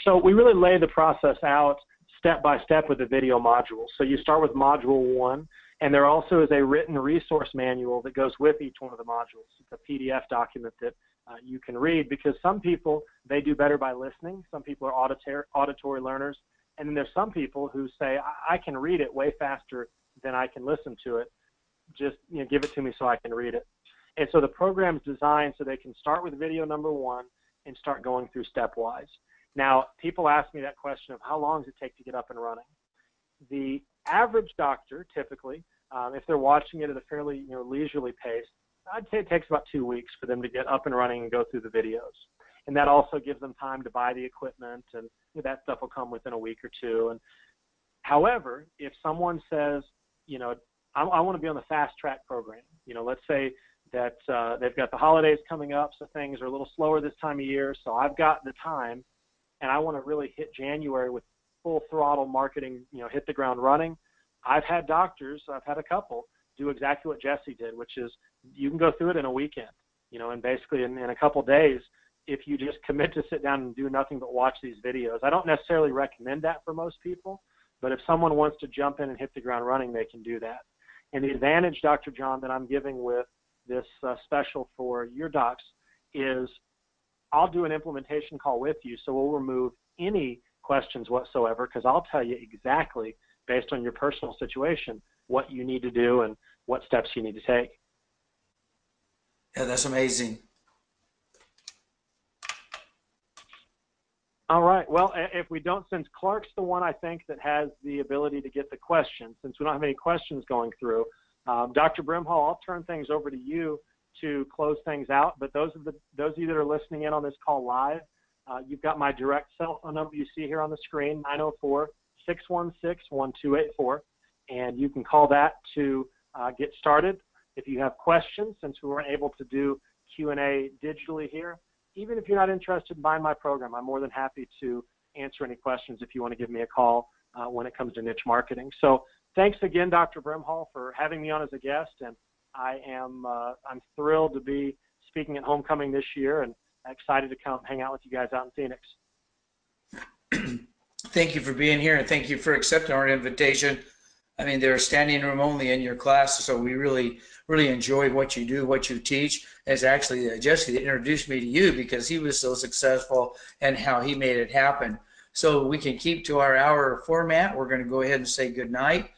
So we really lay the process out step by step with the video modules. So you start with module 1, and there also is a written resource manual that goes with each one of the modules. It's a PDF document that you can read, because some people, they do better by listening. Some people are auditory learners. And then there's some people who say, I can read it way faster than I can listen to it. Just give it to me so I can read it. And so the program's designed so they can start with video number 1 and start going through stepwise. Now, people ask me that question of how long does it take to get up and running? The average doctor, typically, if they're watching it at a fairly leisurely pace, I'd say it takes about 2 weeks for them to get up and running and go through the videos. And that also gives them time to buy the equipment, and that stuff will come within a week or 2. And however, if someone says, I want to be on the fast track program, let's say that they've got the holidays coming up, so things are a little slower this time of year, so I've got the time, and I want to really hit January with full throttle marketing, hit the ground running. I've had doctors, I've had a couple, do exactly what Jesse did, which is you can go through it in a weekend, and basically in a couple days, if you just commit to sit down and do nothing but watch these videos. I don't necessarily recommend that for most people, but if someone wants to jump in and hit the ground running, they can do that. And the advantage, Dr. John, that I'm giving with this special for your docs is I'll do an implementation call with you, so we'll remove any questions whatsoever, because I'll tell you exactly, based on your personal situation, what you need to do and what steps you need to take. Yeah, that's amazing. All right. Well, if we don't, since Clark's the one I think that has the ability to get the questions, since we don't have any questions going through, Dr. Brimhall, I'll turn things over to you to close things out. But those of you that are listening in on this call live, you've got my direct cell phone number you see here on the screen, 904-616-1284, and you can call that to get started. If you have questions, since we weren't able to do Q&A digitally here, even if you're not interested in buying my program, I'm more than happy to answer any questions if you want to give me a call when it comes to niche marketing. So thanks again, Dr. Brimhall, for having me on as a guest, and I'm thrilled to be speaking at Homecoming this year, and excited to come hang out with you guys out in Phoenix. Thank you for being here, and thank you for accepting our invitation. I mean, they're standing room only in your class, so we really enjoy what you do, what you teach. It's actually Jesse that introduced me to you because he was so successful and how he made it happen. So we can keep to our hour format. We're going to go ahead and say good night.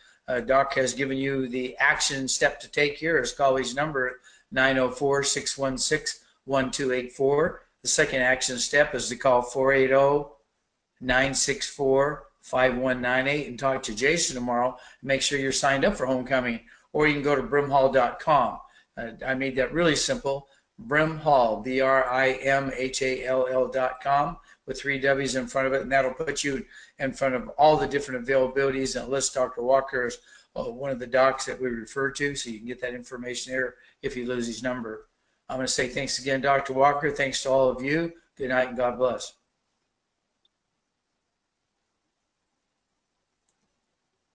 Doc has given you the action step to take here. His colleague's number, 904-616-1284. The second action step is to call 480-964-5198 and talk to Jason tomorrow. Make sure you're signed up for homecoming, or you can go to brimhall.com. I made that really simple. Brimhall, BRIMHALL.com, with 3 W's in front of it, and that'll put you in front of all the different availabilities and list Dr. Walker as one of the docs that we refer to, so you can get that information there if you lose his number. I'm going to say thanks again, Dr. Walker. Thanks to all of you. Good night and God bless.